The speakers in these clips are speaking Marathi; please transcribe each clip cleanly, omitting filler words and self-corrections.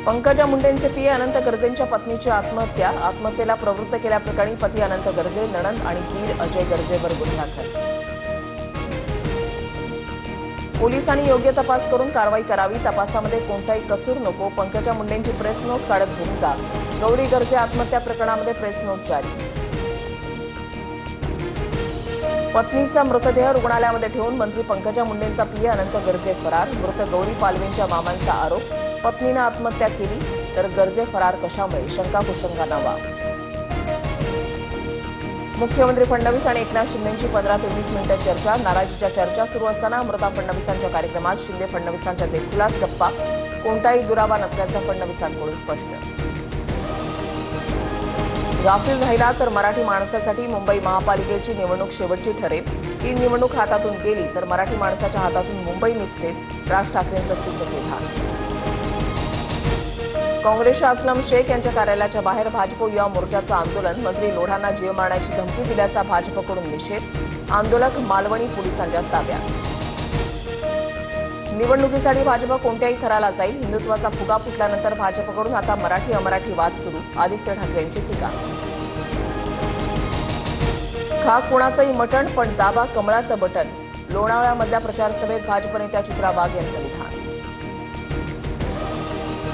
पंकजा मुंडेंचे पीए अनंत गर्जेंच्या पत्नीची आत्महत्या. आत्महत्येला प्रवृत्त केल्याप्रकरणी पती अनंत गर्जे, नणंद आणि दीर अजय गर्जेवर गुन्हा दाखल. पोलिसांनी योग्य तपास करून कारवाई करावी. तपासामध्ये कोणताही कसूर नको. पंकजा मुंडेंची प्रेस नोट काढत भूमिका. गौरी गर्जे आत्महत्या प्रकरणामध्ये प्रेस नोट जारी. पत्नीचा मृतदेह रुग्णालयामध्ये ठेवून मंत्री पंकजा मुंडेंचा पीए अनंत गर्जे फरार. मृत गौरी पालवेंच्या मामांचा आरोप. पत्नीनं आत्महत्या केली तर गर्जे फरार कशामुळे? शंका कुशंकांना वाव. मुख्यमंत्री फडणवीस आणि एकनाथ शिंदेंची 15 ते 20 मिनिटं चर्चा. नाराजीच्या चर्चा सुरू असताना अमृता फडणवीसांच्या कार्यक्रमात शिंदे फडणवीसांच्या देखुलास गप्पा. कोणताही दुरावा नसल्याचं फडणवीसांकडून स्पष्ट. गाफील राहिला तर मराठी माणसासाठी मुंबई महापालिकेची निवडणूक शेवटची ठरेल. ही निवडणूक हातातून गेली तर मराठी माणसाच्या हातातून मुंबई निसटेल. राज ठाकरेंचं सूचक विधान. काँग्रेसच्या असलम शेख यांच्या कार्यालयाच्या बाहेर भाजप युवा मोर्चाचं आंदोलन. मंत्री लोढांना जीव मारण्याची धमकी दिल्याचा भाजपकडून निषेध. आंदोलक मालवणी पोलिसांच्या ताब्यात. निवडणुकीसाठी भाजप कोणत्याही थराला जाईल. हिंदुत्वाचा फुगा फुटल्यानंतर भाजपकडून आता मराठी अमराठी वाद सुरू. आदित्य ठाकरेंची टीका. खा कुणाचंही मटण पण दाबा कमळाचं बटन. लोणावळ्यामधल्या प्रचार सभेत भाजप नेत्या चित्रा वाघ यांचं विधान.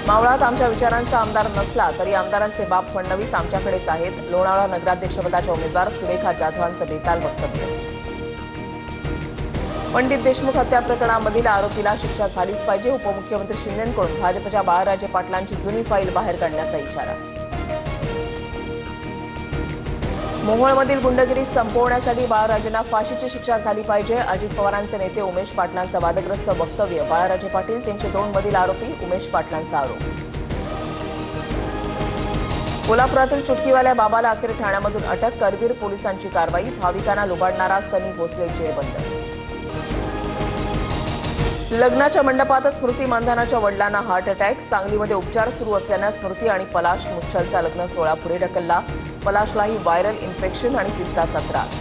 मावळात आमच्या विचारांचा आमदार नसला तरी आमदारांचे बाप फडणवीस आमच्याकडेच आहेत. लोणावळा नगराध्यक्षपदाच्या उमेदवार सुरेखा जाधवांचं बेताल वक्तव्य. पंडित देशमुख हत्या प्रकरणामधील आरोपीला शिक्षा झालीच पाहिजे. उपमुख्यमंत्री शिंदेंकडून भाजपच्या बाळाराजे पाटलांची जुनी फाईल बाहेर काढण्याचा इशारा. मोहोळमधील गुंडगिरी संपवण्यासाठी बाळाराजेंना फाशीची शिक्षा झाली पाहिजे. अजित पवारांचे नेते उमेश पाटलांचं वादग्रस्त वक्तव्य. बाळाराजे पाटील त्यांचे 2 मधील आरोपी. उमेश पाटलांचा आरोप. कोल्हापुरातील चुटकीवाल्या बाबाला अखेर ठाण्यामधून अटक. करवीर पोलिसांची कारवाई. भाविकांना लुबाडणारा सनी भोसले जेरबंद. लग्नाच्या मंडपातच स्मृती मानधनाच्या वडिलांना हार्ट अटॅक. सांगलीमध्ये उपचार सुरू असल्यानं स्मृती आणि पलाश मुच्छलचा लग्न सोहळा पुढे ढकलला. पलाशलाही व्हायरल इन्फेक्शन आणि पित्ताचा त्रास.